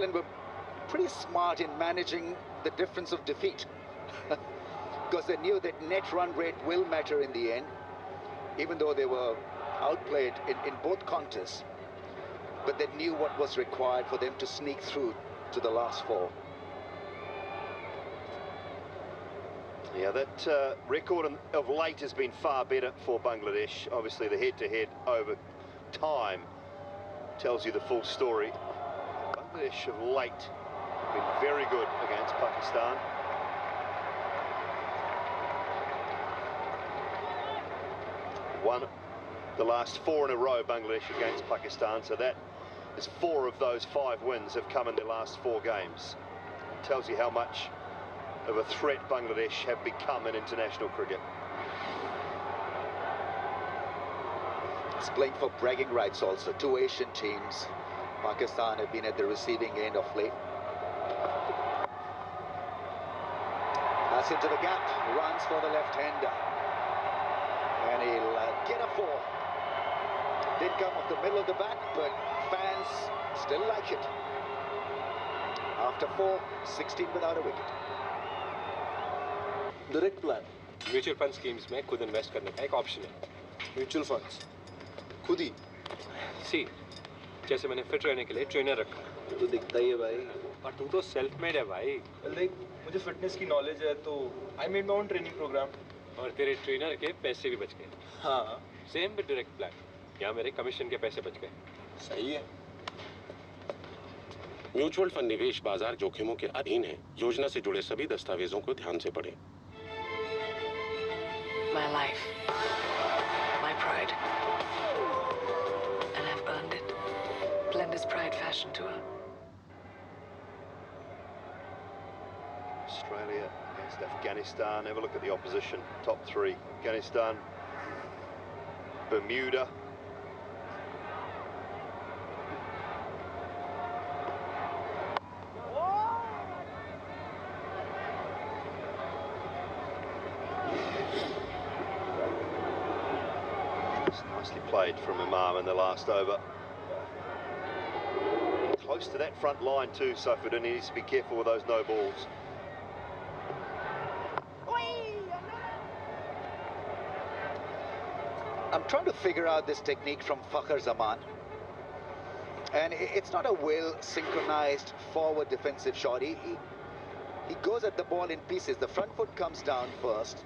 Zealand were pretty smart in managing the difference of defeat because they knew that net run rate will matter in the end, even though they were outplayed in both contests. But they knew what was required for them to sneak through to the last four. Yeah, that record of late has been far better for Bangladesh. Obviously, the head-to-head over time tells you the full story. Bangladesh of late have been very good against Pakistan. Won the last 4 in a row, Bangladesh against Pakistan, so that is 4 of those 5 wins have come in their last 4 games. It tells you how much of a threat Bangladesh have become in international cricket. It's playing for bragging rights also. 2 Asian teams. Pakistan have been at the receiving end of late. Pass into the gap, runs for the left-hander. And he'll get a 4. Didn't come off the middle of the bat, but fans still like it. After 4, 16 without a wicket. Direct plan mutual fund schemes में खुद invest करने का एक option है. Mutual funds खुद ही सी जैसे मैंने fit रहने के लिए ट्रेनर रखा. तो दिखता ही है भाई. और तू तो सेल्फ मेड है भाई. देख मुझे फिटनेस की नॉलेज है तो I made my own training program. और तेरे ट्रेनर के पैसे भी बच गए. हाँ सेम विद डायरेक्ट प्लान. यहाँ मेरे कमीशन के पैसे बच गए. सही है. म्यूचुअल फंड निवेश बाजार जोखिमों के अधीन है. योजना से जुड़े सभी दस्तावेजों को ध्यान से पढ़ें. My life, my pride, and I've earned it. Blender's Pride Fashion Tour. Australia against Afghanistan. Have a look at the opposition. Top 3. Afghanistan, Bermuda. Nicely played from Imam in the last over. Close to that front line too, Saifuddin. He needs to be careful with those no balls. I'm trying to figure out this technique from Fakhar Zaman. And it's not a well-synchronized forward defensive shot. He goes at the ball in pieces. The front foot comes down first.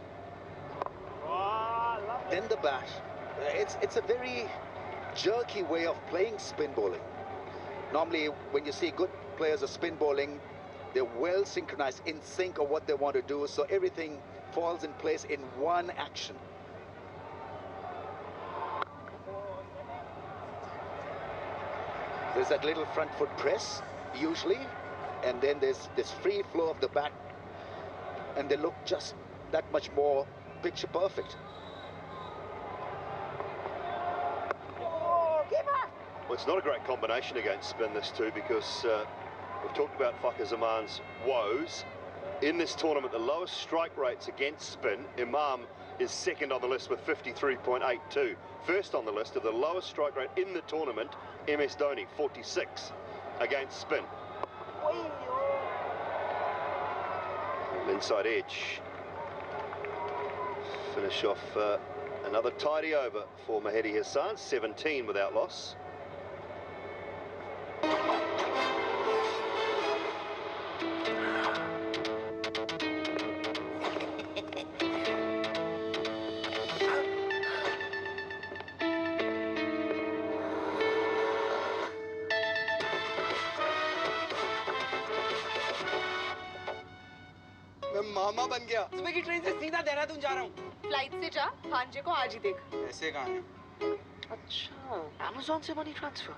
Then the bat. It's a very jerky way of playing spin bowling. Normally, when you see good players of spin bowling, they're well synchronized, in sync of what they want to do, so everything falls in place in one action. There's that little front foot press, usually, and then there's this free flow of the bat, and they look just that much more picture perfect. Well, it's not a great combination against spin, this too, because we've talked about Fakhar Zaman's woes. In this tournament, the lowest strike rates against spin, Imam is second on the list with 53.82. First on the list of the lowest strike rate in the tournament, MS Dhoni, 46 against spin. Inside edge. Finish off another tidy over for Mahedi Hassan, 17 without loss. मामा बन गया. सुबह की train से सीधा देहरादून जा रहा हूँ. Flight से जा, भांजे को आज ही देख. ऐसे कहाँ है? अच्छा, Amazon से मनी ट्रांसफर.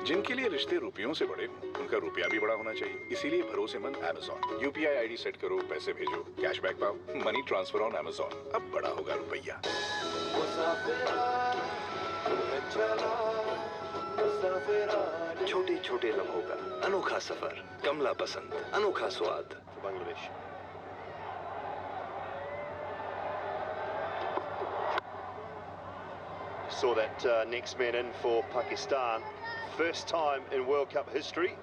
जिनके लिए रिश्ते रुपयों से बड़े हों, उनका रुपया भी बड़ा होना चाहिए. इसीलिए भरोसेमंद Amazon. UPI ID सेट करो, पैसे भेजो, कैशबैक पाओ. Money transfer on Amazon. अब बड़ा होगा रुपया. छोटे छोटे लम्हों का अनोखा सफर. कमला पसंद, अनोखा स्वाद. Bangladesh. Saw that next man in for Pakistan. first time in World Cup history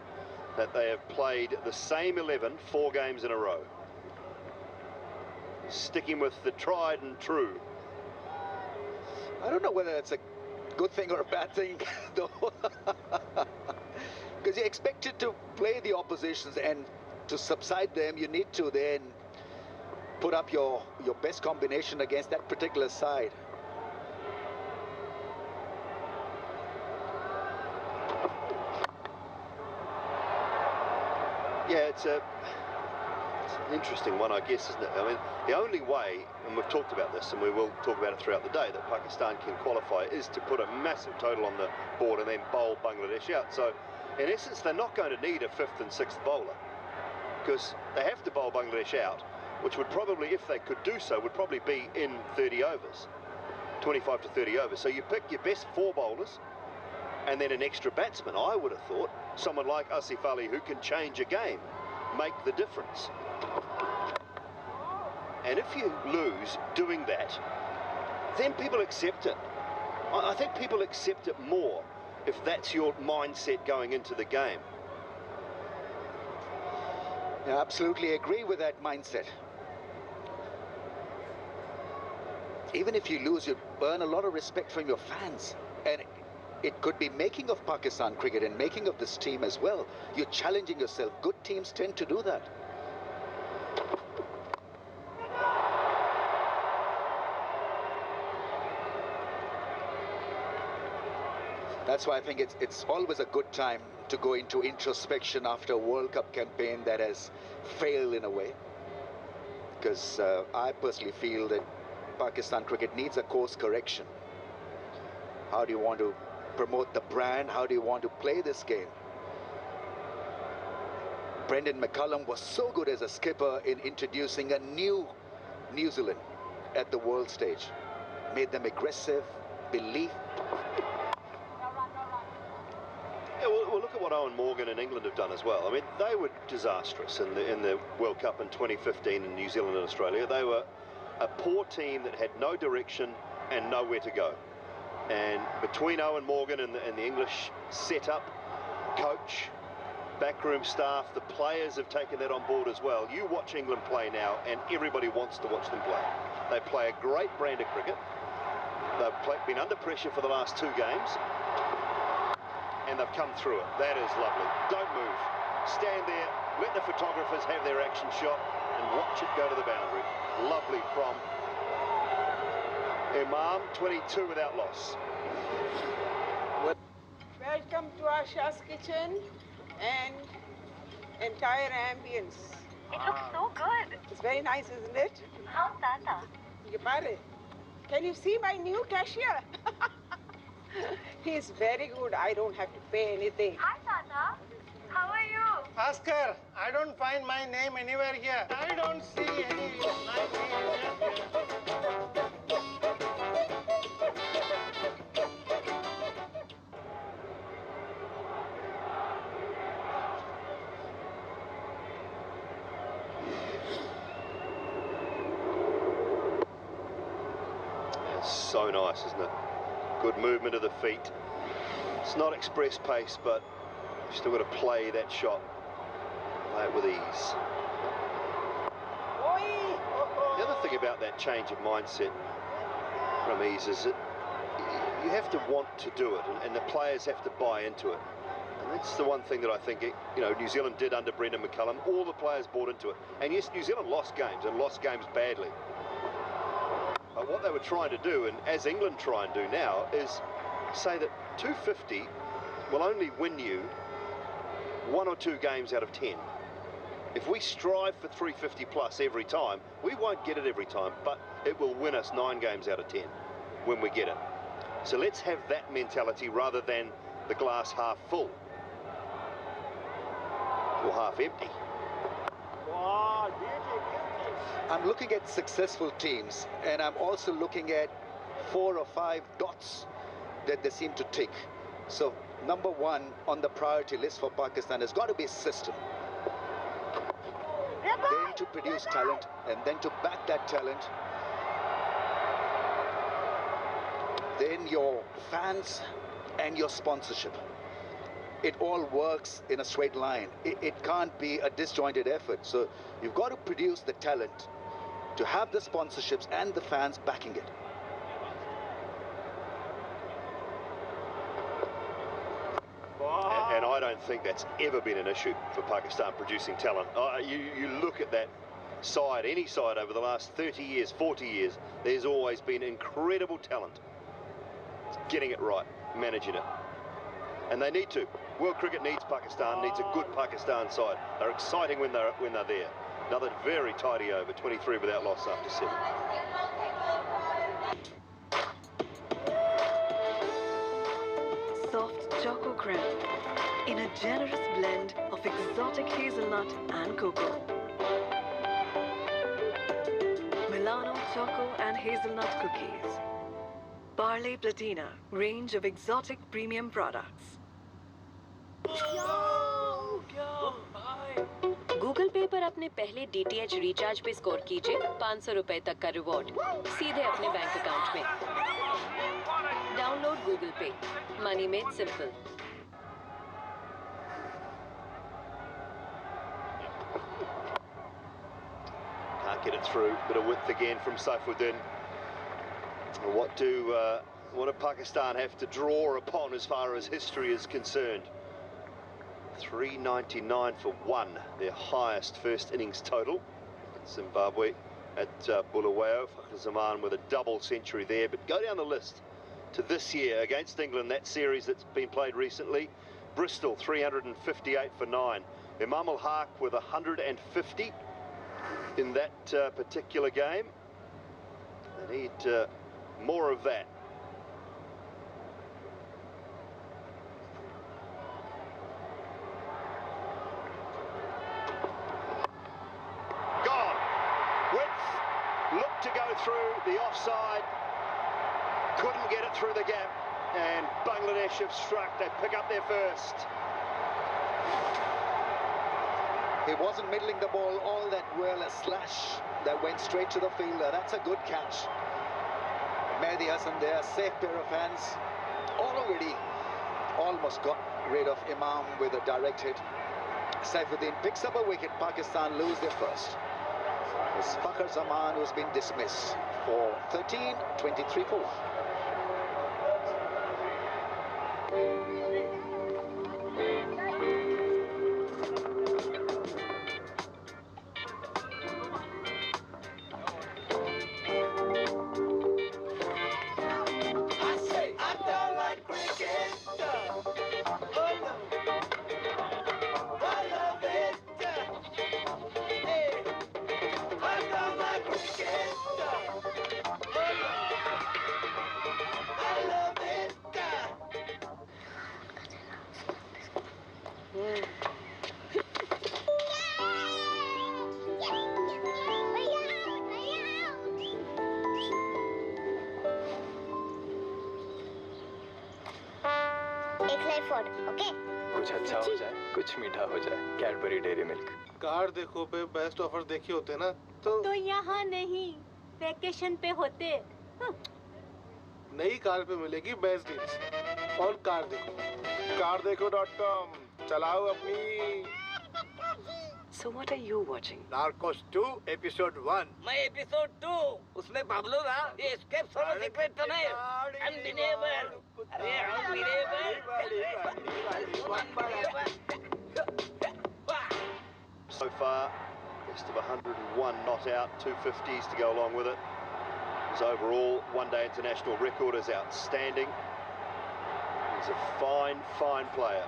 that they have played the same 11 4 games in a row. Sticking with the tried and true. I don't know whether it's a good thing or a bad thing, though. Because you're expected to play the oppositions, and to subside them, you need to then put up your best combination against that particular side. Yeah, it's an interesting one, I guess, isn't it? I mean, the only way, and we've talked about this, and we will talk about it throughout the day, that Pakistan can qualify is to put a massive total on the board and then bowl Bangladesh out. So, in essence, they're not going to need a 5th and 6th bowler, because they have to bowl Bangladesh out, which would probably, if they could do so, would probably be in 30 overs, 25 to 30 overs. So you pick your best 4 bowlers, and then an extra batsman. I would have thought someone like Asif Ali, who can change a game, make the difference. And if you lose doing that, then people accept it. I think people accept it more if that's your mindset going into the game. I absolutely agree with that mindset. Even if you lose, you earn a lot of respect from your fans. And it could be making of Pakistan cricket and making of this team as well. You're challenging yourself. Good teams tend to do that. That's why I think it's always a good time to go into introspection after a World Cup campaign that has failed in a way. Because I personally feel that Pakistan cricket needs a course correction. How do you want to promote the brand? How do you want to play this game? Brendan McCullum was so good as a skipper in introducing a new New Zealand at the world stage. Made them aggressive, belief. Yeah, well, look at what Owen Morgan and England have done as well. I mean, they were disastrous in the World Cup in 2015 in New Zealand and Australia. They were a poor team that had no direction and nowhere to go. And between Owen Morgan and the English setup, coach, backroom staff, the players have taken that on board as well. You watch England play now, and everybody wants to watch them play. They play a great brand of cricket. They've been under pressure for the last 2 games, and they've come through it. That is lovely. Don't move. Stand there, let the photographers have their action shot, and watch it go to the boundary. Lovely from Imam, 22 without loss. Welcome to Asha's kitchen and entire ambience. It looks so good. It's very nice, isn't it? How's Tata? Can you see my new cashier? He's very good. I don't have to pay anything. Hi, Tata. How are you? Ask her. I don't find my name anywhere here. I don't see any my name here. It's so nice, isn't it? Good movement of the feet. It's not express pace, but you've still got to play that shot. Play it with ease. The other thing about that change of mindset from ease is that you have to want to do it, and the players have to buy into it. And that's the one thing that I think, New Zealand did under Brendan McCullum. All the players bought into it. And yes, New Zealand lost games, and lost games badly. But what they were trying to do, and as England try and do now, is say that 250 will only win you 1 or 2 games out of 10. If we strive for 350 plus every time, we won't get it every time, but it will win us 9 games out of 10 when we get it. So let's have that mentality rather than the glass half full or half empty. I'm looking at successful teams, and I'm also looking at 4 or 5 dots that they seem to tick. So number 1 on the priority list for Pakistan has got to be system. Then to produce talent, and then to back that talent. Then your fans and your sponsorship. it all works in a straight line. It can't be a disjointed effort. So you've got to produce the talent to have the sponsorships and the fans backing it. And I don't think that's ever been an issue for Pakistan producing talent. You look at that side, any side over the last 30 years, 40 years, there's always been incredible talent. It's getting it right, managing it. And they need to. World cricket needs Pakistan, needs a good Pakistan side. They're exciting when they're there. Another very tidy over, 23 without loss after 7. Soft choco creme in a generous blend of exotic hazelnut and cocoa. Milano Choco and Hazelnut Cookies. Parle Platina, range of exotic premium products. Google पे पर अपने पहले DTH recharge पे score कीजिए 500 रुपए तक का reward सीधे अपने बैंक अकाउंट में। डाउनलोड गूगल पे, money made simple. Can't get it through. Bit of width again from Saifuddin. What do Pakistan have to draw upon as far as history is concerned? 399 for 1, their highest first innings total. Zimbabwe at Bulawayo. Fakhar Zaman with a double century there. But go down the list to this year against England, that series that's been played recently. Bristol 358 for 9. Imam al-Haq with 150 in that particular game. They need more of that. Gone. Width. Looked to go through the offside. Couldn't get it through the gap. And Bangladesh have struck. They pick up their first. He wasn't middling the ball all that well. A slash that went straight to the fielder. That's a good catch. Mehdi Hassan there, safe pair of hands. Already almost got rid of Imam with a direct hit. Saifuddin picks up a wicket. Pakistan lose their first. It's Fakhar Zaman who's been dismissed for 13, 23 for 1. Okay कुछ अच्छा हो जाए कुछ मीठा हो जाए Cadbury dairy milk car देखो पे बेस्ट ऑफर देखी होते ना तो यहाँ नहीं वेकेशन पे होते नई कार पे मिलेगी बेस्ट डील्स और कार देखो.com चलाओ अपनी So what are you watching? Narcos 2 episode 1 मैं episode 2 उसमें बबलू ना ये escape solo secret तो नहीं unbelievable अरे unbelievable So far best of 101 not out 250s to go along with it. His overall one-day international record is outstanding. He's a fine player.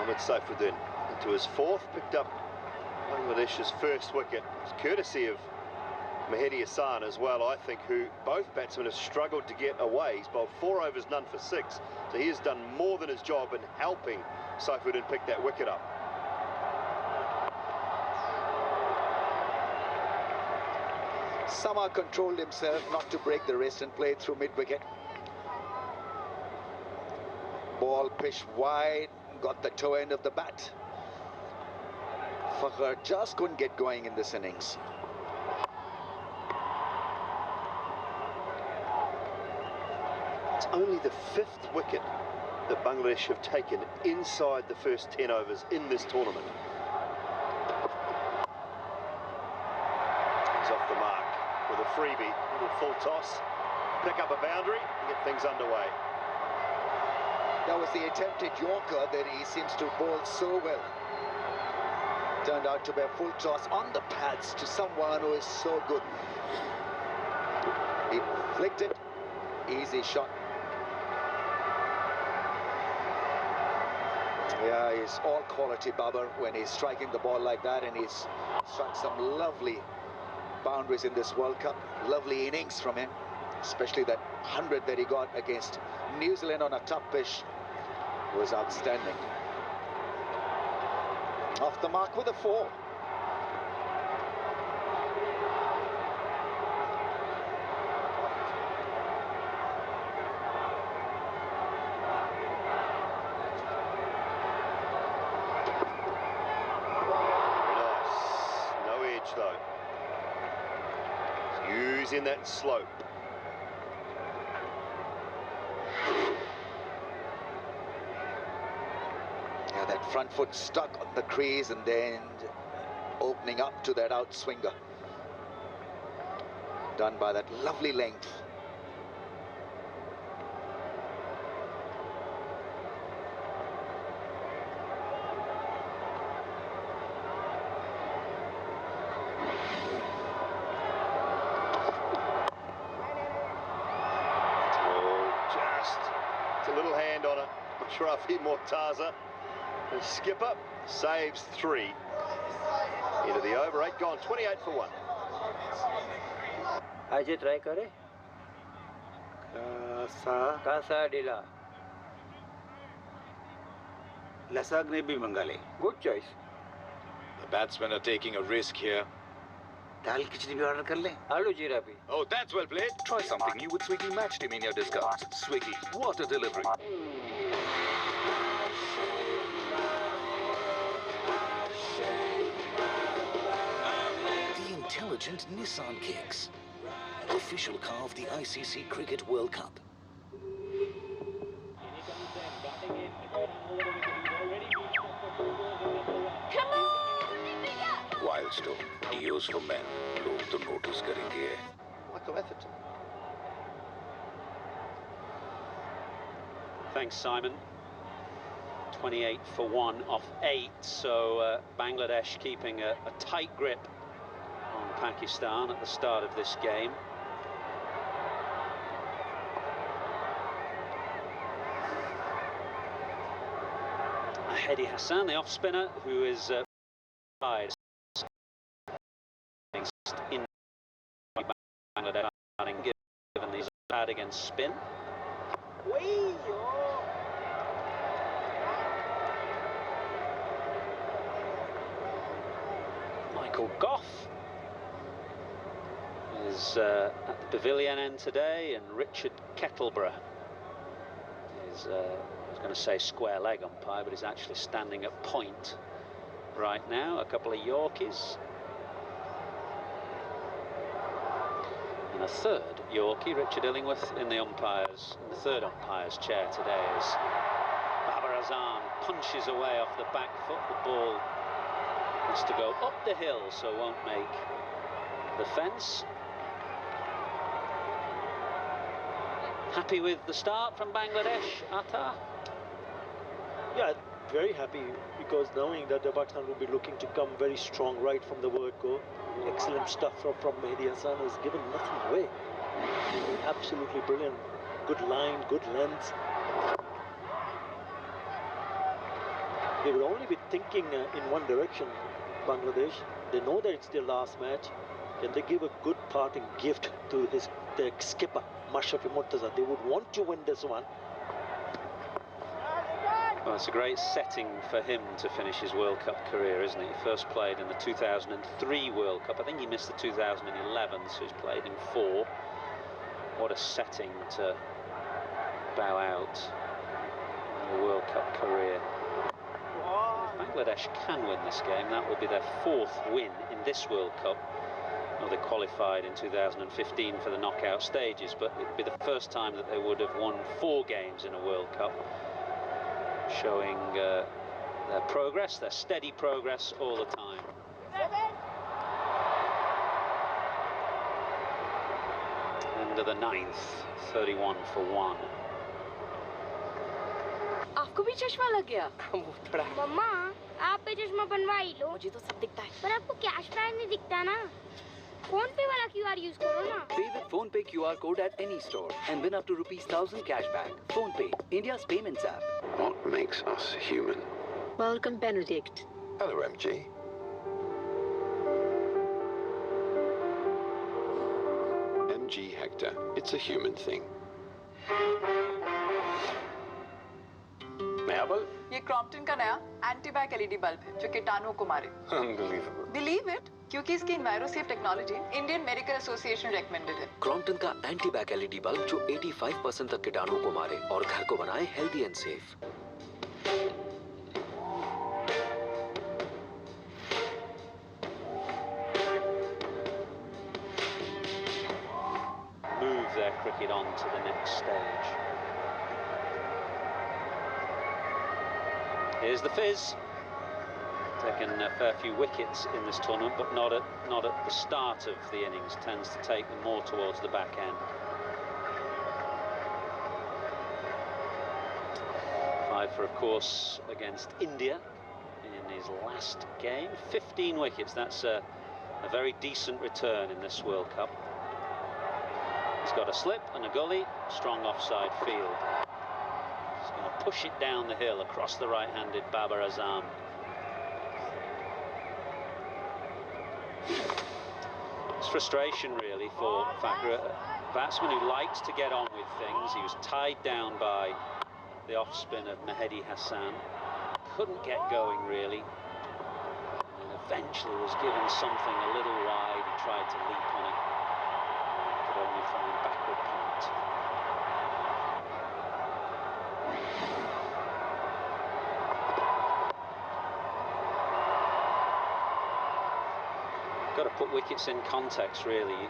Mohammad Saifuddin into his fourth, picked up Bangladesh's first wicket. It's courtesy of Mehdi Hassan as well, I think, who both batsmen have struggled to get away. He's bowled 4 overs, none for 6. So he has done more than his job in helping Saifuddin pick that wicket up. Sama controlled himself not to break the wrist and play through mid-wicket. Ball pitched wide, got the toe end of the bat. Fakhar just couldn't get going in this innings. It's only the 5th wicket that Bangladesh have taken inside the first 10 overs in this tournament. He's off the mark with a freebie, little full toss, pick up a boundary and get things underway. That was the attempted Yorker that he seems to bowl so well. Turned out to be a full toss on the pads to someone who is so good. He flicked it, easy shot. Yeah, he's all quality, Babar, when he's striking the ball like that, and he's struck some lovely boundaries in this World Cup. Lovely innings from him, especially that 100 that he got against New Zealand on a tough pitch was outstanding. Off the mark with a 4. Though. Using that slope. Yeah, that front foot stuck on the crease and then opening up to that outswinger. Done by that lovely length. Shrafi Mortaza, the skipper, saves 3 into the over. 8 gone, 28 for 1. आज try करे कासा डीला लसाग ने भी मंगा ले. Good choice. The batsmen are taking a risk here. दाल खिचड़ी भी order कर ले. आलू जीरा भी. Oh, that's well played. Try something new with Swiggy Match Team in your discounts. Swiggy, what a delivery. Intelligent Nissan Kicks, official car of the ICC Cricket World Cup. Come on! Wildstone, Dios for men. लोग तो notice करेंगे. Michael Atherton. Thanks, Simon. 28 for 1 off 8, so Bangladesh keeping a tight grip on Pakistan at the start of this game. Hedi Hassan, the off-spinner, who is in Bangladesh, given these bad against spin. Michael Goff is at the pavilion end today, and Richard Kettleborough is, I was going to say square leg umpire, but he's actually standing at point right now. A couple of Yorkies. And a third Yorkie, Richard Illingworth, in the third umpire's chair today as Babar Azam punches away off the back foot. The ball has to go up the hill, so won't make the fence. Happy with the start from Bangladesh, Atta? Yeah, very happy, because knowing that the Pakistan will be looking to come very strong right from the word go. Excellent stuff from Mehdi Hassan, who's given nothing away. Absolutely brilliant. Good line, good length. They would only be thinking in one direction, Bangladesh. They know that it's their last match. Can they give a good parting gift to their skipper, Mashrafi Mortaza? They would want to win this one. Well, it's a great setting for him to finish his World Cup career, isn't it? He first played in the 2003 World Cup. I think he missed the 2011, so he's played in 4. What a setting to bow out in a World Cup career. If Bangladesh can win this game, that will be their 4th win in this World Cup Well, they qualified in 2015 for the knockout stages, but it'd be the first time that they would have won 4 games in a World Cup, showing their progress, their steady progress all the time. End of the 9th, 31 for 1. आपको भी चश्मा लग गया? मम्मा, आप पे चश्मा बनवा ही लो। मुझे तो सब दिखता है। पर आपको कैश प्राइस नहीं दिखता ना? फोन पे वाला QR यूज करो ना। Pay with PhonePe QR code at any store and win up to ₹1,000 cashback. PhonePe, India's payments app. What makes us human? Welcome, Benedict. Hello, MG. MG Hector. It's a human thing. नया bulb? ये Crompton का नया anti back LED bulb है जो कीटाणुओं को मारे। Unbelievable. Believe it? क्योंकि इसकी EnviroSafe technology Indian medical association recommended है। क्रॉम्पटन का एंटी बैक LED बल्ब जो 85% तक कीटाणुओं को मारे और घर को बनाए healthy and safe. Move their cricket on to the next stage. Here's the Fizz. Taken a fair few wickets in this tournament, but not at the start of the innings. Tends to take them more towards the back end. 5 for, of course, against India in his last game. 15 wickets. That's a very decent return in this World Cup. He's got a slip and a gully. Strong offside field. He's going to push it down the hill across the right-handed Babar Azam. It's frustration really for Thakur, a batsman who likes to get on with things. He was tied down by the off-spin of Mehdi Hassan. Couldn't get going really. And eventually was given something a little wide. He tried to leap on it. Could only find backward point. Got to put wickets in context, really.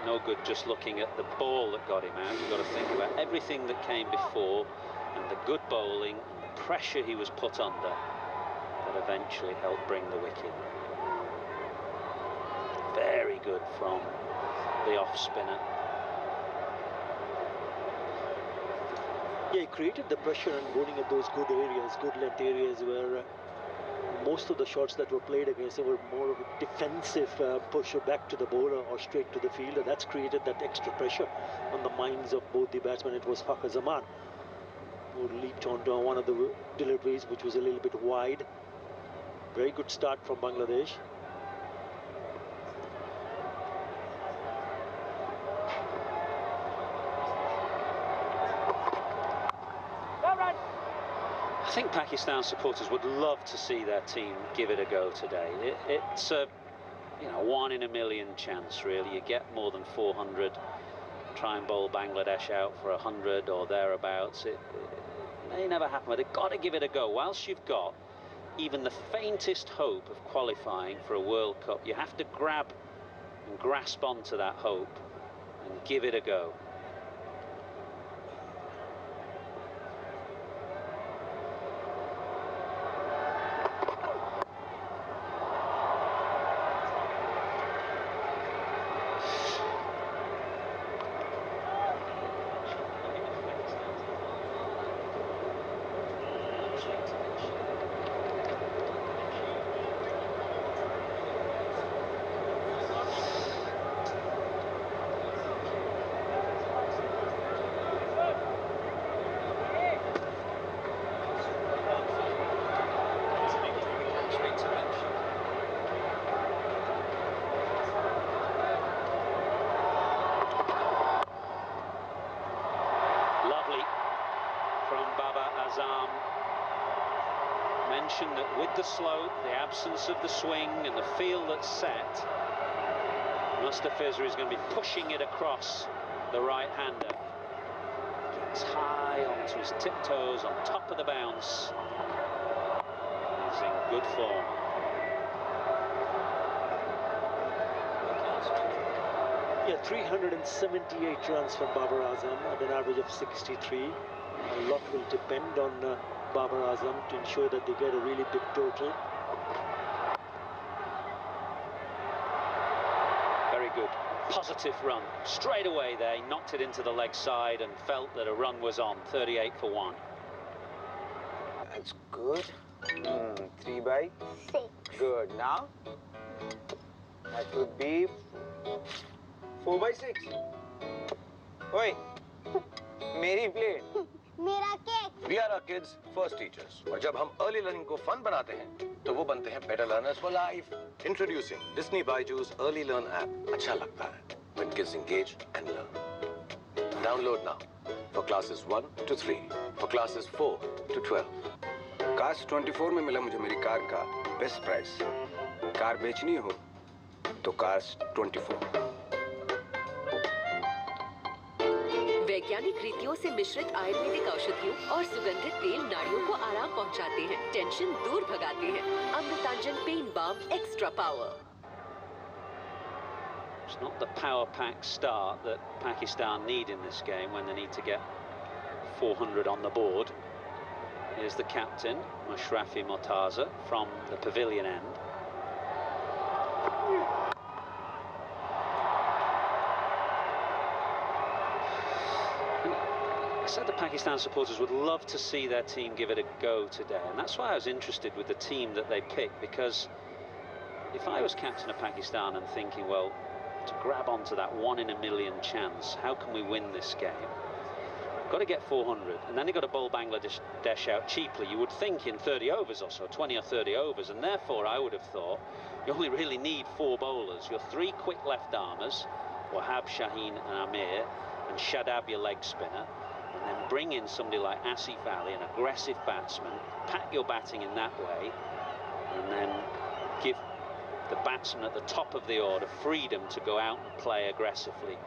No good just looking at the ball that got him out. You've got to think about everything that came before and the good bowling, the pressure he was put under that eventually helped bring the wicket. Very good from the off-spinner. Yeah, he created the pressure and bowling at those good areas, good length areas where most of the shots that were played against him were more of a defensive push back to the bowler or straight to the fielder. That's created that extra pressure on the minds of both the batsmen. It was Fakhar Zaman who leaped onto one of the deliveries, which was a little bit wide. Very good start from Bangladesh. I think Pakistan supporters would love to see their team give it a go today. It's a 1 in a million chance, really. You get more than 400. Try and bowl Bangladesh out for 100 or thereabouts. It may never happen, but they've got to give it a go. Whilst you've got even the faintest hope of qualifying for a World Cup, you have to grab and grasp onto that hope and give it a go. Mentioned that with the slope, the absence of the swing and the field that's set, Mustafiza is going to be pushing it across the right-hander. Gets high onto his tiptoes on top of the bounce. He's in good form. Yeah, 378 runs from Babar Azam at an average of 63. A lot will depend on Babar Azam to ensure that they get a really big total. Very good. Positive run. Straight away there, he knocked it into the leg side and felt that a run was on. 38 for 1. That's good. 3 by 6. Good. Now, that would be 4 by 6. Oi, मेरी plate. मेरा cake. We are our kids' first teachers. और जब हम early learning को fun बनाते हैं, तो वो बनते हैं better learners for life. Introducing Disney Byju's Early Learn app. अच्छा लगता है when kids engage and learn. Download now for classes 1 to 3, for classes 4 to 12. काश 24 में मिला मुझे मेरी कार का बेस्ट प्राइस. कार बेचनी हो तो काश 24. वैज्ञानिक रीतियों से मिश्रित आयुर्वेदिक औषधियों और सुगंधित तेल नाड़ियों को आराम पहुंचाते हैं, टेंशन दूर भगाते हैं. Amrutanjan pain balm extra power. It's not the power-packed start that Pakistan need in this game when they need to get 400 on the board. Here's the captain, Mashrafi Mortaza, from the pavilion end. I said the Pakistan supporters would love to see their team give it a go today, and that's why I was interested with the team that they picked, because if I was captain of Pakistan and thinking, well, to grab onto that 1 in a million chance, how can we win this game? Got to get 400, and then they've got to bowl Bangladesh out cheaply. You would think in 30 overs or so, 20 or 30 overs, and therefore I would have thought you only really need 4 bowlers. Your 3 quick left-armers, Wahab, Shaheen and Amir, and Shadab, your leg spinner, and then bring in somebody like Asif Ali, an aggressive batsman, pack your batting in that way, and then give the batsman at the top of the order freedom to go out and play aggressively.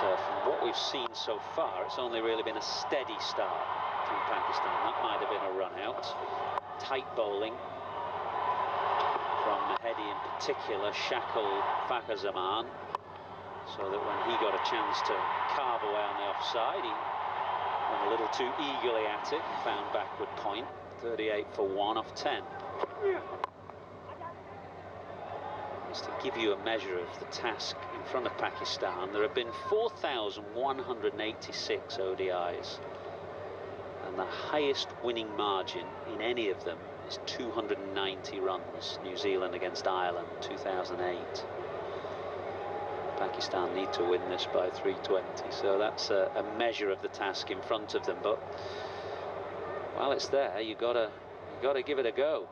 From what we've seen so far, it's only really been a steady start from Pakistan. That might have been a run out. Tight bowling from Mahedi in particular, shackled Fakhar Zaman, so that when he got a chance to carve away on the offside, he went a little too eagerly at it and found backward point. 38 for 1 off 10. Just to give you a measure of the task in front of Pakistan, there have been 4,186 ODIs, and the highest winning margin in any of them is 290 runs. New Zealand against Ireland, 2008. Pakistan need to win this by 320, so that's a measure of the task in front of them. But while it's there, you gotta give it a go.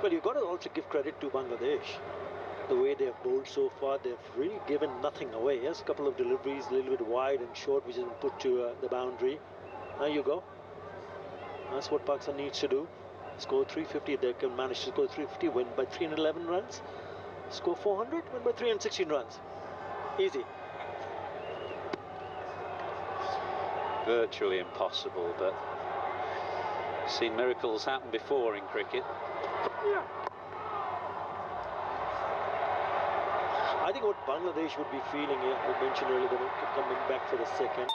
Well, you've got to also give credit to Bangladesh. The way they have bowled so far, they've really given nothing away. Yes, a couple of deliveries, a little bit wide and short, which has been put to the boundary. There you go. That's what Pakistan needs to do. Score 350, they can manage to score 350, win by 311 runs. Score 400, win by 316 runs. Easy. Virtually impossible, but seen miracles happen before in cricket. I think what Bangladesh would be feeling here, I mentioned earlier, they were coming back for the second.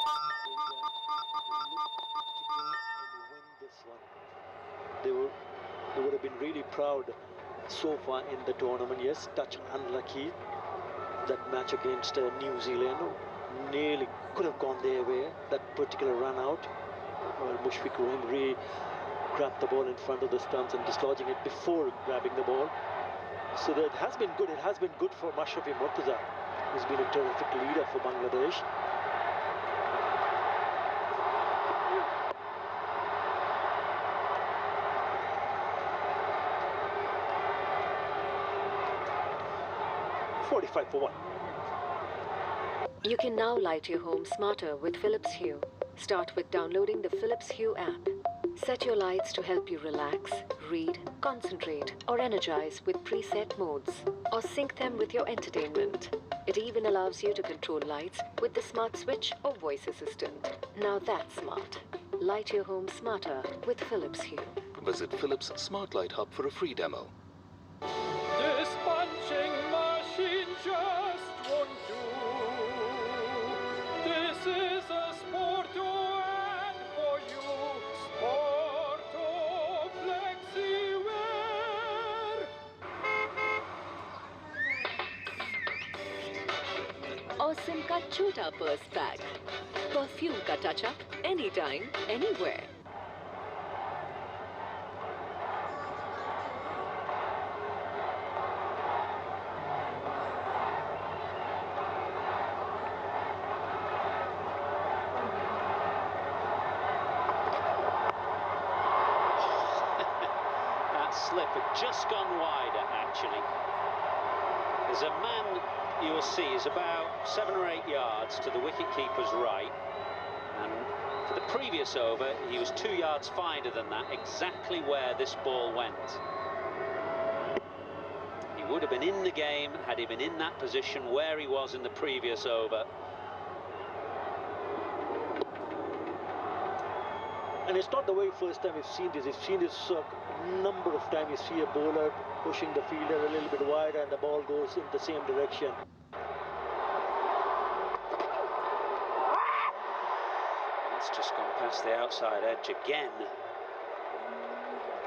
They would have been really proud so far in the tournament. Yes, touch unlucky. That match against New Zealand nearly could have gone their way. That particular run out. Well, Mushfiq Rahim really grabbed the ball in front of the stumps and dislodging it before grabbing the ball. So that has been good. It has been good for Mashrafi Mortaza, who's been a terrific leader for Bangladesh. For 1. You can now light your home smarter with Philips Hue. Start with downloading the Philips Hue app. Set your lights to help you relax, read, concentrate, or energize with preset modes, or sync them with your entertainment. It even allows you to control lights with the smart switch or voice assistant. Now that's smart. Light your home smarter with Philips Hue. Visit Philips Smart Light Hub for a free demo. This punching machine just won't do. This is a sport to add for you. Sporto FlexiWear. Awesome का छोटा purse pack. Perfume का touch up anytime, anywhere. Slip had just gone wider, actually. There's a man you will see is about 7 or 8 yards to the wicket-keeper's right, and for the previous over he was 2 yards wider than that, exactly where this ball went. He would have been in the game had he been in that position where he was in the previous over. And it's not the very first time we've seen this. We've seen this number of times. You see a bowler pushing the fielder a little bit wider and the ball goes in the same direction. That's just gone past the outside edge again.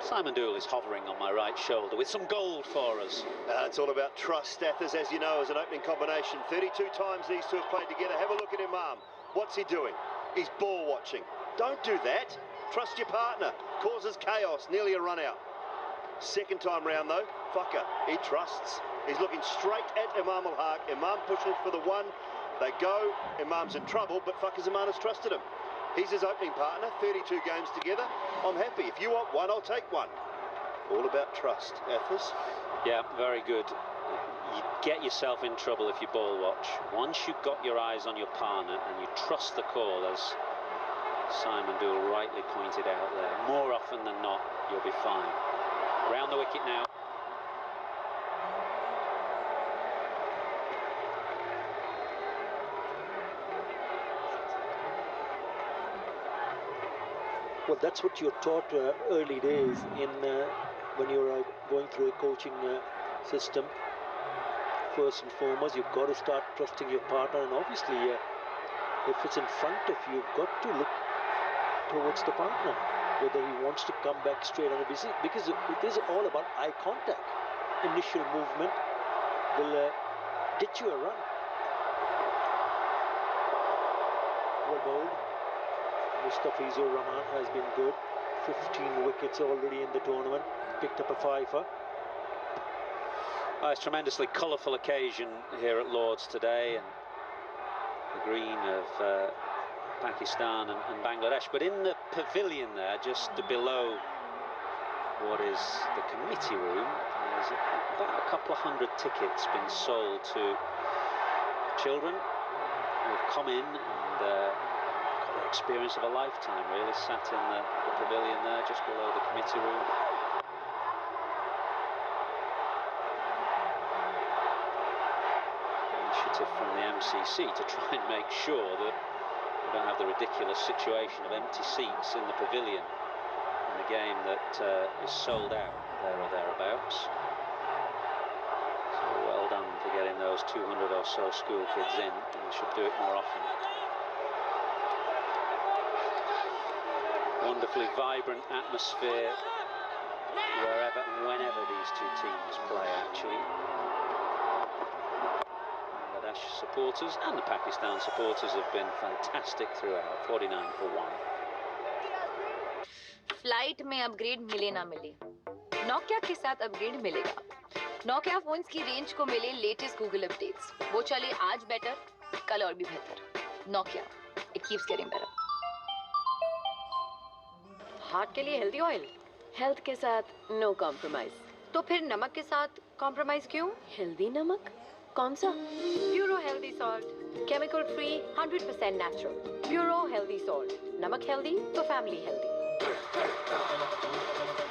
Simon Doull is hovering on my right shoulder with some gold for us. It's all about trust, Stathers, as you know, as an opening combination. 32 times these two have played together. Have a look at Imam. What's he doing? He's ball watching. Don't do that. Trust your partner. Causes chaos. Nearly a run out. Second time round, though, Fucker, he trusts. He's looking straight at Imam al-Haq. Imam pushes for the one. They go. Imam's in trouble, but Fucker Zaman has trusted him. He's his opening partner. 32 games together. I'm happy. If you want one, I'll take one. All about trust. Athos? Yeah, very good. You get yourself in trouble if you ball watch. Once you've got your eyes on your partner and you trust the call, as Simon Doull rightly pointed out there, more often than not, you'll be fine. Round the wicket now. Well, that's what you're taught early days in when you're going through a coaching system. First and foremost, you've got to start trusting your partner, and obviously, if it's in front of you, you've got to look towards the partner, whether he wants to come back straight on the busy, because it is all about eye contact. Initial movement will get you a run. Well bowled. Mustafizur Rahman has been good. 15 wickets already in the tournament. Picked up a fifer. It's a tremendously colourful occasion here at Lord's today, and the green of Pakistan and Bangladesh. But in the pavilion there, just below what is the committee room, there's about a couple of hundred tickets been sold to children who have come in and got the experience of a lifetime, really, sat in the pavilion there, just below the committee room. From the MCC to try and make sure that we don't have the ridiculous situation of empty seats in the pavilion in a game that is sold out there or thereabouts. So well done for getting those 200 or so school kids in, and we should do it more often. Wonderfully vibrant atmosphere wherever and whenever these two teams play, actually. Supporters and the Pakistan supporters have been fantastic throughout. 49 for 1. Flight में upgrade मिले ना मिले, Nokia के साथ upgrade मिलेगा. Nokia phones की range को मिले लेटेस्ट गूगल अपडेट्स. वो चले आज बेटर, कल और भी बेहतर. Nokia, it keeps getting better. Heart के लिए हेल्दी ऑयल, हेल्थ के साथ नो कॉम्प्रोमाइज. तो फिर नमक के साथ कॉम्प्रोमाइज क्यों? हेल्दी नमक कौन सा? Furrow healthy salt, chemical free, 100% natural. Furrow healthy salt. नमक हेल्दी तो फैमिली हेल्दी.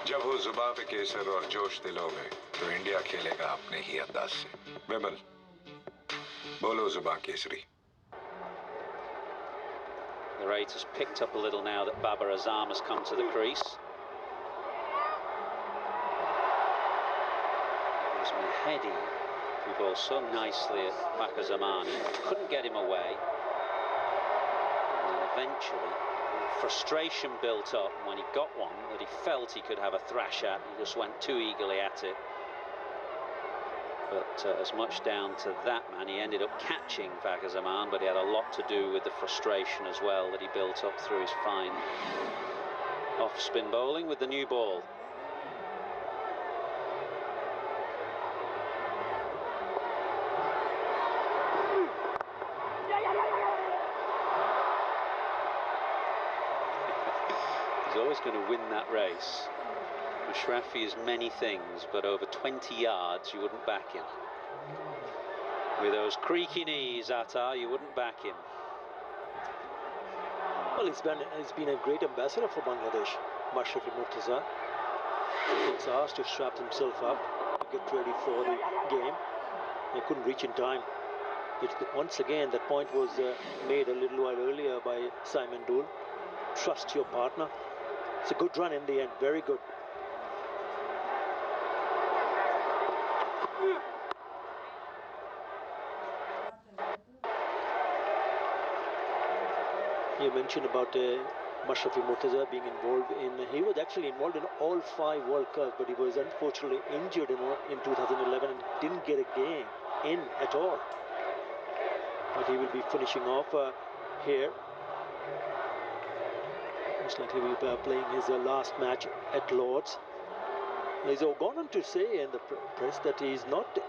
जब हो जुबां पे केसर और जोश दिलों में, तो इंडिया खेलेगा अपने ही अंदाज से। विमल, बोलो जुबां Kesari. The rate has picked up a little now that Babar Azam has come to the crease. It was Mehedi who bowled so nicely at Fakhar Zaman. Couldn't get him away. And then eventually, frustration built up when he got one that he felt he could have a thrash at. He just went too eagerly at it. But as much down to that man, he ended up catching Fakhar Zaman, but he had a lot to do with the frustration as well that he built up through his fine off-spin bowling with the new ball. He's always going to win that race. Mashrafi is many things, but over 20 yards, you wouldn't back him. With those creaky knees, Attar, you wouldn't back him. Well, he's been a great ambassador for Bangladesh, Mashrafi Murtaza. He's asked to strap himself up to get ready for the game. He couldn't reach in time. Once again, that point was made a little while earlier by Simon Dool. Trust your partner. It's a good run in the end, very good. You mentioned about Mashrafi Murtaza being involved in, he was actually involved in all 5 World Cups, but he was unfortunately injured in 2011 and didn't get a game in at all. But he will be finishing off here. Looks like he will be playing his last match at Lord's. He's gone on to say in the press that he's not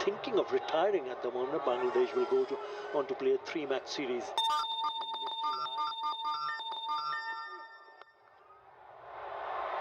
thinking of retiring at the moment. Bangladesh will go on to play a 3-match series in mid-July.